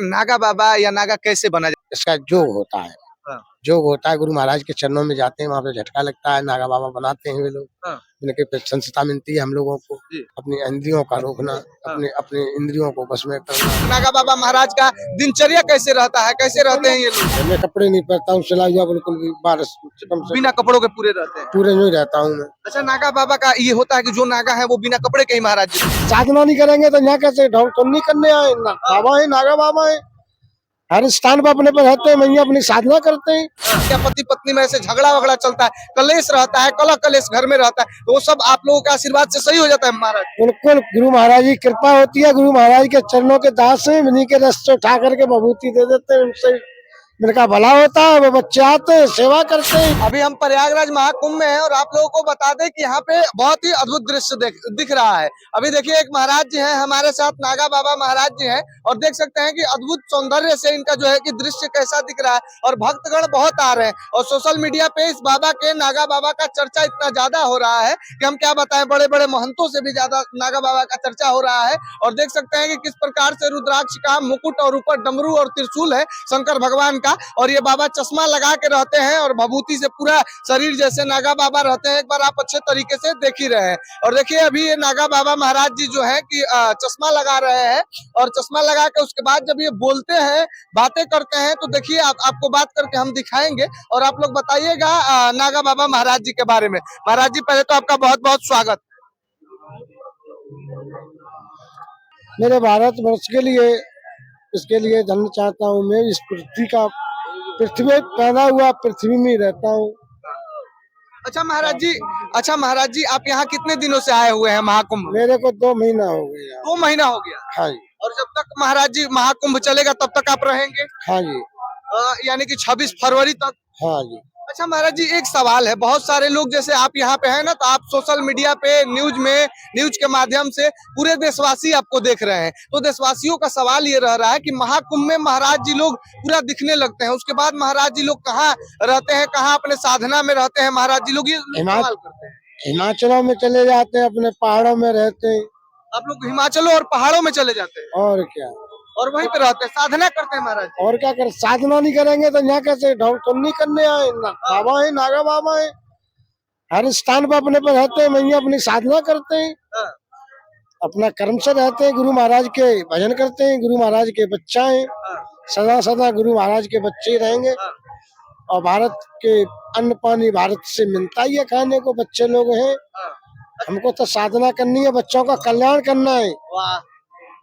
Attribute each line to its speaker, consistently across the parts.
Speaker 1: नागा बाबा या नागा कैसे बना जाए?
Speaker 2: इसका जोग होता है।
Speaker 1: हाँ।
Speaker 2: जोग होता है, गुरु महाराज के चरणों में जाते हैं, वहाँ पे झटका लगता है, नागा बाबा बनाते हैं वे लोग।
Speaker 1: हाँ।
Speaker 2: उनके प्रशंसता मिलती है हम लोगों को।
Speaker 1: जी।
Speaker 2: अपनी इंद्रियों का रोकना,
Speaker 1: हाँ।
Speaker 2: अपने अपने इंद्रियों को बस में करना।
Speaker 1: नागा बाबा महाराज का दिनचर्या कैसे रहता है, कैसे रहते हैं ये लोग?
Speaker 2: मैं कपड़े नहीं पहनता हूँ, सिला हुआ बिल्कुल भी बारिश कम से
Speaker 1: बिना कपड़ों के पूरे रहते हैं।
Speaker 2: पूरे नहीं रहता हूँ मैं।
Speaker 1: अच्छा, नागा बाबा का ये होता है कि जो नागा है वो बिना कपड़े के ही महाराज जी रहते हैं।
Speaker 2: साधना नहीं करेंगे तो यहाँ कैसे ढोल तो नहीं करने आए ना, बाबा है, नागा बाबा है, हर स्थान पर अपने पर रहते हैं, वहीं अपनी साधना करते हैं।
Speaker 1: क्या पति पत्नी में ऐसे झगड़ा वगड़ा चलता है, कलेश रहता है, कलह कलेश घर में रहता है, तो वो सब आप लोगों के आशीर्वाद से सही हो जाता है महाराज?
Speaker 2: बिल्कुल, गुरु महाराज की कृपा होती है, गुरु महाराज के चरणों के दास हैं, उन्हीं के रस से उठा करके विभूति दे देते हैं, उनसे जिनका भला होता है वो बच्चे आते हैं, सेवा करते हैं।
Speaker 1: अभी हम प्रयागराज महाकुंभ में हैं और आप लोगों को बता दें कि यहाँ पे बहुत ही अद्भुत दृश्य दिख रहा है। अभी देखिए एक महाराज जी हैं हमारे साथ, नागा बाबा महाराज जी हैं, और देख सकते हैं कि अद्भुत सौंदर्य से इनका जो है कि दृश्य कैसा दिख रहा है, और भक्तगण बहुत आ रहे हैं, और सोशल मीडिया पे इस बाबा के, नागा बाबा का चर्चा इतना ज्यादा हो रहा है कि हम क्या बताएं, बड़े बड़े महंतों से भी ज्यादा नागा बाबा का चर्चा हो रहा है। और देख सकते हैं कि किस प्रकार से रुद्राक्ष का मुकुट और ऊपर डमरू और त्रिशूल है शंकर भगवान का, और ये बाबा चश्मा लगा के रहते हैं और भभूति से पूरा शरीर जैसे नागा बाबा रहते हैं। एक बार आप अच्छे तरीके से देख ही रहे हैं। और देखिए अभी ये नागा बाबा महाराज जी जो है कि चश्मा लगा रहे हैं, और चश्मा लगा के उसके बाद जब ये बोलते हैं, बातें करते हैं, तो देखिए आपको बात करके हम दिखाएंगे, और आप लोग बताइएगा नागा बाबा महाराज जी के बारे में। महाराज जी पहले तो आपका बहुत बहुत स्वागत।
Speaker 2: मेरे भारत वर्ष के लिए, इसके लिए धन्य चाहता हूँ। मैं इस पृथ्वी पैदा हुआ, पृथ्वी में रहता हूँ।
Speaker 1: अच्छा महाराज जी आप यहाँ कितने दिनों से आए हुए हैं महाकुंभ?
Speaker 2: मेरे को 2 महीना हो गया।
Speaker 1: 2 महीना हो गया?
Speaker 2: हाँ जी।
Speaker 1: और जब तक महाराज जी महाकुंभ चलेगा तब तक आप रहेंगे?
Speaker 2: हाँ जी।
Speaker 1: यानी कि 26 फरवरी तक?
Speaker 2: हाँ जी।
Speaker 1: अच्छा महाराज जी एक सवाल है, बहुत सारे लोग जैसे आप यहाँ पे हैं ना, तो आप सोशल मीडिया पे न्यूज के माध्यम से पूरे देशवासी आपको देख रहे हैं, तो देशवासियों का सवाल ये रह रहा है कि महाकुंभ में महाराज जी लोग पूरा दिखने लगते हैं, उसके बाद महाराज जी लोग कहाँ रहते हैं, कहाँ अपने साधना में रहते हैं महाराज जी लोग, ये सवाल करते हैं।
Speaker 2: हिमाचलों में चले जाते हैं, अपने पहाड़ों में रहते हैं।
Speaker 1: आप लोग हिमाचलों और पहाड़ों में चले जाते हैं?
Speaker 2: और क्या,
Speaker 1: और वहीं पे रहते हैं, साधना करते हैं महाराज?
Speaker 2: और क्या कर, साधना नहीं करेंगे तो यहाँ कैसे ढोल तो नहीं करने आए ना, बाबा है, नागा बाबा है, हर स्थान पर अपने पर रहते हैं, वहीं अपनी साधना करते हैं, अपना कर्म से रहते हैं, गुरु महाराज के भजन करते हैं, गुरु महाराज के बच्चा हैं, सदा सदा गुरु महाराज के बच्चे ही रहेंगे। और भारत के अन्न पानी भारत से मिलता ही है खाने को, बच्चे लोग हैं, हमको तो साधना करनी है, बच्चों का कल्याण करना है।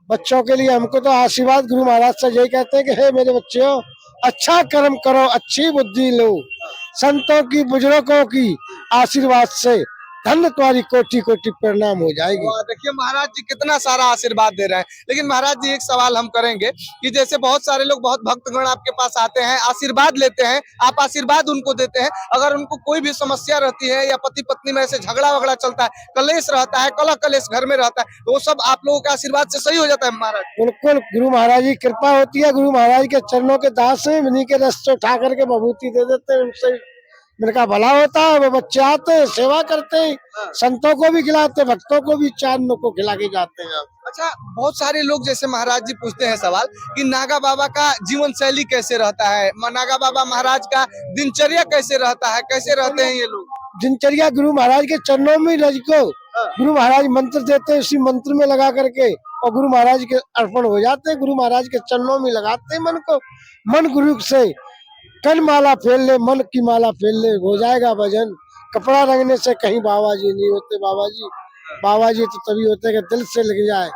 Speaker 2: बच्चों के लिए हमको तो आशीर्वाद गुरु महाराज से यही कहते हैं कि हे मेरे बच्चों, अच्छा कर्म करो, अच्छी बुद्धि लो, संतों की, बुजुर्गों की आशीर्वाद से धन्य तुम्हारी कोटि कोटि प्रणाम हो जाएगी।
Speaker 1: देखिए महाराज जी कितना सारा आशीर्वाद दे रहे हैं। लेकिन महाराज जी एक सवाल हम करेंगे कि जैसे बहुत सारे लोग, बहुत भक्तगण आपके पास आते हैं, आशीर्वाद लेते हैं, आप आशीर्वाद उनको देते हैं, अगर उनको कोई भी समस्या रहती है या पति पत्नी में ऐसे झगड़ा वगड़ा चलता है, कलेश रहता है, कलह कलेश घर में रहता है, तो वो सब आप लोगों के आशीर्वाद से सही हो जाता है महाराज?
Speaker 2: बिल्कुल, गुरु महाराज की कृपा होती है, गुरु महाराज के चरणों के दास हैं, उन्हीं के रस से उठा करके विभूति दे देते हैं, उनसे जिनका भला होता है वो बच्चे आते हैं, सेवा करते हैं, संतों को भी खिलाते, भक्तों को भी चांदों को खिला के जाते हैं।
Speaker 1: अच्छा, बहुत सारे लोग जैसे महाराज जी पूछते हैं सवाल कि नागा बाबा का जीवन शैली कैसे रहता है, नागा बाबा महाराज का दिनचर्या कैसे रहता है, कैसे रहते हैं ये लोग?
Speaker 2: दिनचर्या गुरु महाराज के चरणों में रज को गुरु महाराज मंत्र देते हैं, उसी मंत्र में लगा करके और गुरु महाराज के अर्पण हो जाते हैं, गुरु महाराज के चरणों में लगाते हैं मन को। मन गुरु से कन माला फेर ले, मन की माला फेर ले, हो जाएगा भजन। कपड़ा रंगने से कहीं बाबा जी नहीं होते। बाबा जी तो तभी होते हैं कि दिल से लग जाए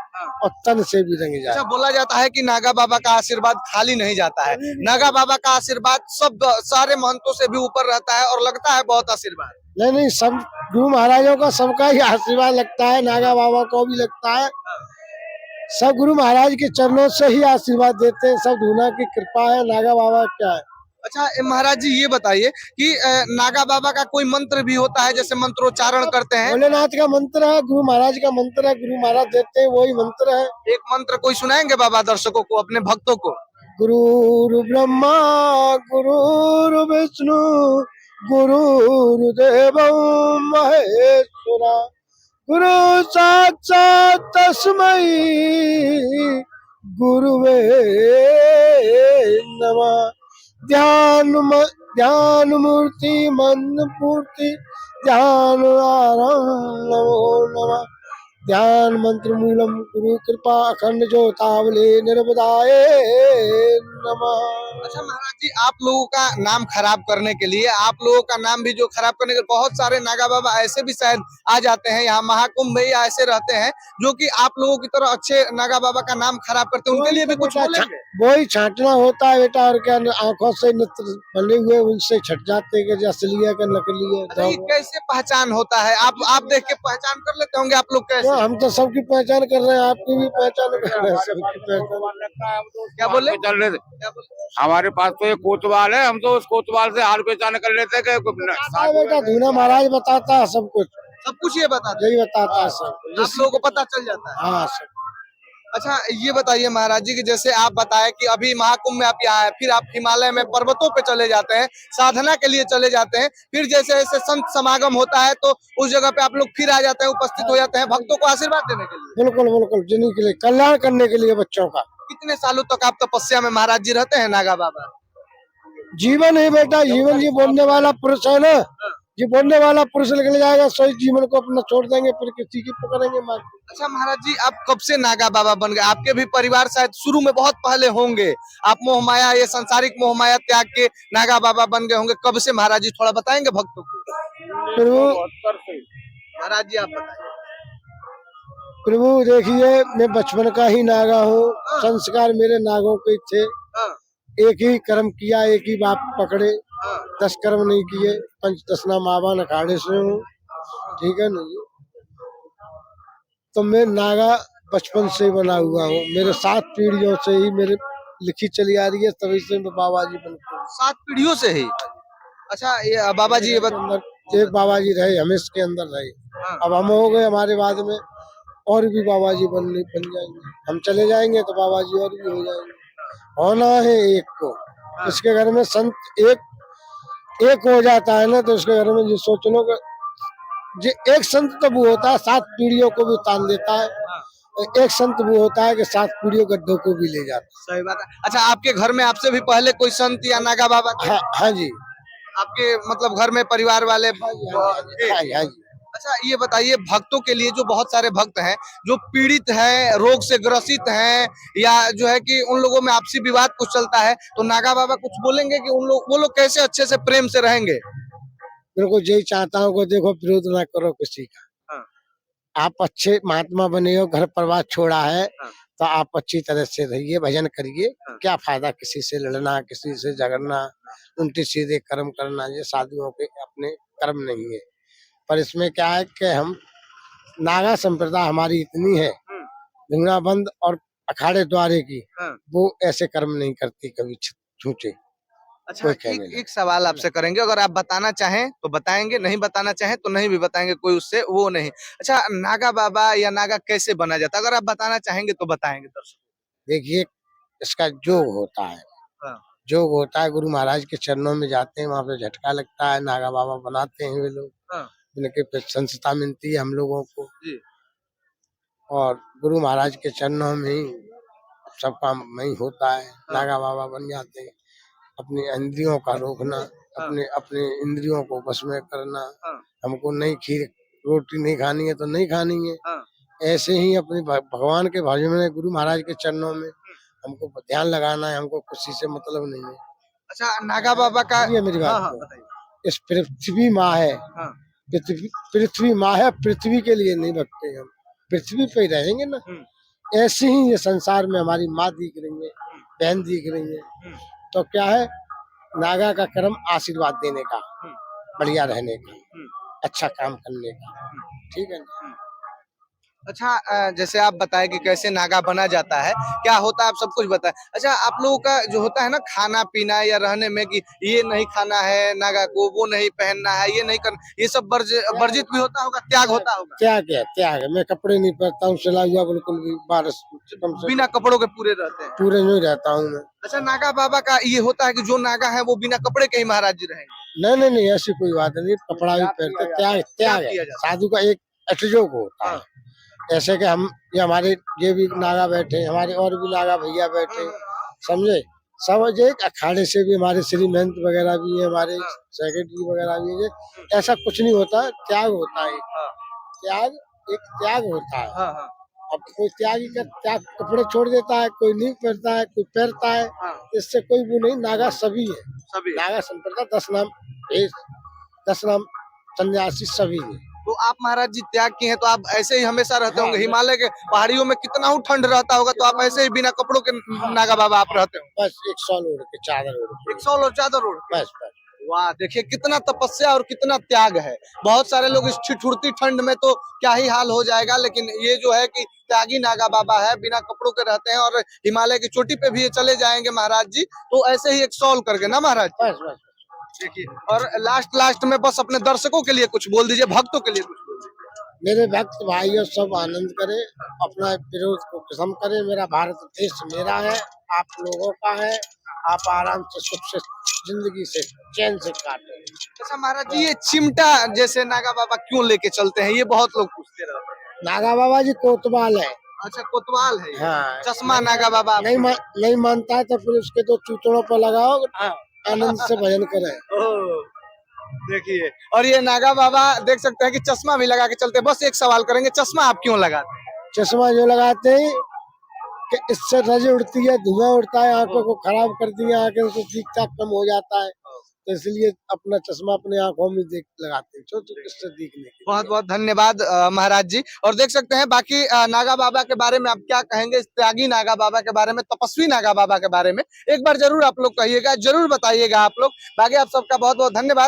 Speaker 2: और तन से भी रंग जाए।
Speaker 1: अच्छा, बोला जाता है कि नागा बाबा का आशीर्वाद खाली नहीं जाता है, नागा बाबा का आशीर्वाद सब सारे महंतों से भी ऊपर रहता है और लगता है बहुत आशीर्वाद।
Speaker 2: नहीं, सब गुरु महाराजों का सबका ही आशीर्वाद लगता है, नागा बाबा को भी लगता है, सब गुरु महाराज के चरणों से ही आशीर्वाद देते हैं, सब धूना की कृपा है, नागा बाबा क्या है।
Speaker 1: अच्छा महाराज जी ये बताइए कि नागा बाबा का कोई मंत्र भी होता है, जैसे मंत्रोच्चारण करते हैं?
Speaker 2: भोलेनाथ का मंत्र है, गुरु महाराज का मंत्र है, गुरु महाराज देते हैं वही मंत्र है।
Speaker 1: एक मंत्र कोई सुनाएंगे बाबा दर्शकों को, अपने भक्तों को?
Speaker 2: गुरु ब्रह्मा गुरु विष्णु गुरुर्देव महेश्वरा गुरु साक्षात् तस्मै गुरुवे नमः। ध्यान मूर्ति मन पूर्ति ध्यान आराम नमो नमः। ध्यान मंत्र मूलम गुरु कृपा अखंड ज्योतावले निर्वदाय नमः।
Speaker 1: अच्छा महाराज जी, आप लोगों का नाम खराब करने के लिए, आप लोगों का नाम भी जो खराब करने के लिए बहुत सारे नागा बाबा ऐसे भी शायद आ जाते हैं यहाँ महाकुंभ में, या ऐसे रहते हैं जो कि आप लोगों की तरह अच्छे नागा बाबा का नाम खराब करते हैं, उनके लिए भी कुछ बोलेंगे?
Speaker 2: वही छांटना होता है बेटा, और क्या आंखों से नेत्र बने हुए उनसे छट जाते हैं कि असली है कि नकली है।
Speaker 1: अच्छा, ये कैसे पहचान होता है? आप देख के पहचान कर लेते होंगे आप लोग कैसे?
Speaker 2: तो हम तो सबकी पहचान कर रहे हैं, आपकी भी पहचान कर रहे हैं, सबकी पहचान।
Speaker 1: क्या बोले?
Speaker 3: चल रहे थे
Speaker 1: क्या बोले?
Speaker 3: हमारे पास तो एक कोतवाल है, हम तो उस कोतवाल से हाल पहचान कर लेते हैं
Speaker 2: हाँ बेटा, धूना महाराज बताता है सब कुछ,
Speaker 1: सब कुछ ये बता
Speaker 2: यही बताता है सब,
Speaker 1: आप लोगों को पता चल जाता है।
Speaker 2: हाँ सब।
Speaker 1: अच्छा ये बताइए महाराज जी कि जैसे आप बताए कि अभी महाकुंभ में आप यहाँ आए, फिर आप हिमालय में पर्वतों पे चले जाते हैं, साधना के लिए चले जाते हैं, फिर जैसे जैसे संत समागम होता है तो उस जगह पे आप लोग फिर आ जाते हैं, उपस्थित हो जाते हैं भक्तों को आशीर्वाद देने के लिए।
Speaker 2: बिल्कुल बिल्कुल, जिन्हीं के लिए कल्याण करने के लिए बच्चों का।
Speaker 1: कितने सालों तक आप तपस्या में महाराज जी रहते हैं नागा बाबा?
Speaker 2: जीवन है बेटा, जीवन ये बोलने वाला पुरुष है ना, ये बोलने वाला पुरुष निकल जाएगा, सोई जीवन को अपना छोड़ देंगे, फिर किसी की पकड़ेंगे मार।
Speaker 1: अच्छा महाराज जी, आप कब से नागा बाबा बन गए? आपके भी परिवार शायद शुरू में बहुत पहले होंगे, आप मोह माया, ये सांसारिक मोह माया त्याग के नागा बाबा बन गए होंगे, कब से महाराज जी थोड़ा बताएंगे भक्तों को?
Speaker 2: प्रभु
Speaker 1: महाराज जी आप बताइए।
Speaker 2: प्रभु देखिए, मैं बचपन का ही नागा हूँ, संस्कार मेरे नागों के थे,
Speaker 1: हाँ,
Speaker 2: एक ही कर्म किया, एक ही बाप पकड़े,
Speaker 1: हाँ,
Speaker 2: 10 कर्म नहीं किए, पंचदशना मावन अखाड़े से हूँ, ठीक है ना जी। तो मैं नागा बचपन से बना हुआ हूँ, मेरे 7 पीढ़ियों से ही मेरे लिखी चली आ रही है, तभी से मैं बाबा जी बन गया।
Speaker 1: 7 पीढ़ियों से ही? अच्छा ये बाबा जी ये
Speaker 2: एक बाबा जी रहे, हम इसके अंदर रहे,
Speaker 1: हाँ,
Speaker 2: अब हम हो गए, हमारे बाद में और भी बाबा जी बन जाएंगे, हम चले जाएंगे तो बाबा जी और भी हो जाएंगे। होना है एक को, इसके घर में संत एक हो जाता है ना, तो उसके घर में जो सोच लो कि एक संत तब होता है 7 पीढ़ियों को भी तान देता है, और एक संत वो होता है कि 7 पीढ़ियों गड्ढों को भी ले जाता है।
Speaker 1: सही बात है। अच्छा आपके घर में आपसे भी पहले कोई संत या नागा बाबा थे?
Speaker 2: हाँ जी,
Speaker 1: आपके मतलब घर में परिवार वाले
Speaker 2: हाँ जी।
Speaker 1: अच्छा ये बताइए, भक्तों के लिए जो बहुत सारे भक्त हैं जो पीड़ित हैं, रोग से ग्रसित हैं, या जो है कि उन लोगों में आपसी विवाद कुछ चलता है, तो नागा बाबा कुछ बोलेंगे कि वो लोग कैसे अच्छे से प्रेम से रहेंगे?
Speaker 2: बिल्कुल यही चाहता हूँ कि देखो, विरोध ना करो किसी का,
Speaker 1: हाँ,
Speaker 2: आप अच्छे महात्मा बने हो, घर परिवार छोड़ा है,
Speaker 1: हाँ,
Speaker 2: तो आप अच्छी तरह से रहिए, भजन करिए,
Speaker 1: हाँ।
Speaker 2: क्या फायदा किसी से लड़ना, किसी से झगड़ना, उल्टे सीधे कर्म करना, ये साधुओं के अपने कर्म नहीं है। पर इसमें क्या है कि हम नागा संप्रदाय हमारी इतनी है, भिंगना बंद और अखाड़े द्वारे की,
Speaker 1: हाँ।
Speaker 2: वो ऐसे कर्म नहीं करती कभी झूठे।
Speaker 1: अच्छा
Speaker 2: कोई कहने नहीं।
Speaker 1: एक सवाल आपसे करेंगे, अगर आप बताना चाहें तो बताएंगे, नहीं बताना चाहें तो नहीं भी बताएंगे, कोई उससे वो नहीं। अच्छा नागा बाबा या नागा कैसे बना जाता है? अगर आप बताना चाहेंगे तो बताएंगे दर्शक।
Speaker 2: देखिए, इसका जोग होता है,
Speaker 1: हाँ,
Speaker 2: जोग होता है, गुरु महाराज के चरणों में जाते हैं, वहाँ पे झटका लगता है, नागा बाबा बनाते हैं वे लोग,
Speaker 1: हाँ,
Speaker 2: उनके प्रशंसता मिलती है हम लोगों को,
Speaker 1: जी,
Speaker 2: और गुरु महाराज के चरणों में ही सब काम वही होता है, नागा बाबा बन जाते हैं। अपनी इंद्रियों का रोकना, अपने अपने इंद्रियों को बस में करना,
Speaker 1: हाँ,
Speaker 2: हमको नहीं खीर रोटी नहीं खानी है तो नहीं खानी है,
Speaker 1: हाँ,
Speaker 2: ऐसे ही अपने भगवान के भजन में गुरु महाराज के चरणों में हमको ध्यान लगाना है, हमको किसी से मतलब नहीं है।
Speaker 1: अच्छा नागा बाबा का
Speaker 2: ये मेरी बात
Speaker 1: हाँ, हाँ,
Speaker 2: को।
Speaker 1: बताइए।
Speaker 2: इस पृथ्वी माँ है,
Speaker 1: हाँ,
Speaker 2: पृथ्वी माँ है, पृथ्वी के लिए नहीं भगते हम, पृथ्वी पे ही रहेंगे ना। ऐसे ही ये संसार में हमारी माँ दिख रही है, बहन दिख रही है, तो क्या है, नागा का कर्म आशीर्वाद देने का, बढ़िया रहने का, अच्छा काम करने का, ठीक है ना।
Speaker 1: अच्छा जैसे आप बताएं कि कैसे नागा बना जाता है, क्या होता है, आप सब कुछ बताएं। अच्छा आप लोगों का जो होता है ना खाना पीना या रहने में, कि ये नहीं खाना है नागा को, वो नहीं पहनना है, ये नहीं करना, ये सब वर्जित भी होता होगा, त्याग होता होगा?
Speaker 2: त्याग है, मैं कपड़े नहीं पहनता हूँ, सिला हुआ बिल्कुल भी, बारिश
Speaker 1: बिना कपड़ों के पूरे रहते हैं?
Speaker 2: पूरे नहीं रहता हूँ मैं।
Speaker 1: अच्छा नागा बाबा का ये होता है कि जो नागा है वो बिना कपड़े के ही महाराज जी रहेंगे?
Speaker 2: नहीं, ऐसी कोई बात नहीं, कपड़ा भी पहनते, त्याग है, साधु का एक अटजोग होता है। ऐसे कि हम, ये हमारे ये भी नागा बैठे, हमारे और भी नागा भैया बैठे, समझे, सब एक अखाड़े से भी हमारे श्री महंत वगैरह भी है, हमारे सेक्रेटरी वगैरह भी है। ऐसा कुछ नहीं होता, त्याग होता है। त्याग एक त्याग होता है।
Speaker 1: हाँ हाँ
Speaker 2: अब कोई त्यागी का त्याग कपड़े छोड़ देता है, कोई नहीं पहनता है, कोई पहनता है, इससे कोई वो नहीं। नागा सभी है,
Speaker 1: सभी।
Speaker 2: नागा संप्रदाय 10 नाम भेष, 10 नाम सन्यासी सभी है।
Speaker 1: तो आप महाराज जी त्याग किए हैं तो आप ऐसे ही हमेशा रहते
Speaker 2: हाँ,
Speaker 1: होंगे। हिमालय के पहाड़ियों में कितना ही ठंड रहता होगा, तो आप ऐसे ही बिना कपड़ों के नागा बाबा आप रहते हो।
Speaker 2: बस एक शॉल ओढ़ के, चादर ओढ़ के,
Speaker 1: 100 और चादर ओढ़ के।
Speaker 2: बस बस।
Speaker 1: वाह, देखिए कितना तपस्या और कितना त्याग है। बहुत सारे लोग इस ठिठुरती ठंड में तो क्या ही हाल हो जाएगा, लेकिन ये जो है कि त्यागी नागा बाबा है, बिना कपड़ों के रहते हैं और हिमालय की चोटी पे भी ये चले जाएंगे महाराज जी, तो ऐसे ही एक सॉल्व करके ना महाराज जी।
Speaker 2: बस बस।
Speaker 1: देखिए, और लास्ट में बस अपने दर्शकों के लिए कुछ बोल दीजिए, भक्तों के लिए कुछ बोल दीजिए।
Speaker 2: मेरे भक्त भाइयों सब आनंद करें, अपना विरोध को खत्म करें। मेरा भारत देश मेरा है, आप लोगों का है। आप आराम से सुख से जिंदगी से चैन से काटें।
Speaker 1: अच्छा महाराज जी, ये चिमटा जैसे नागा बाबा क्यों लेके चलते हैं, ये बहुत लोग पूछते रहते हैं।
Speaker 2: नागा बाबा जी कोतवाल है।
Speaker 1: अच्छा, कोतवाल है ये।
Speaker 2: हाँ।
Speaker 1: चश्मा नागा बाबा।
Speaker 2: नहीं मानता है तो फिर उसके 2 चूतड़ों पर लगाओ,
Speaker 1: हाँ।
Speaker 2: आनंद से भजन करें।
Speaker 1: ओह, देखिए, और ये नागा बाबा देख सकते हैं कि चश्मा भी लगा के चलते हैं। बस एक सवाल करेंगे, चश्मा आप क्यों लगाते हैं?
Speaker 2: चश्मा जो लगाते हैं कि इससे रज उड़ती है, धुआं उड़ता है, आंखों को खराब कर दिया, आंखें से ठीक ठाक कम हो जाता है, तो इसलिए अपना चश्मा अपने आंखों में देख लगाते हैं, तो इससे दिखने के लिए।
Speaker 1: बहुत बहुत धन्यवाद महाराज जी। और देख सकते हैं बाकी नागा बाबा के बारे में आप क्या कहेंगे, इस त्यागी नागा बाबा के बारे में, तपस्वी नागा बाबा के बारे में एक बार जरूर आप लोग कहिएगा, जरूर बताइएगा आप लोग। बाकी आप सबका बहुत बहुत धन्यवाद।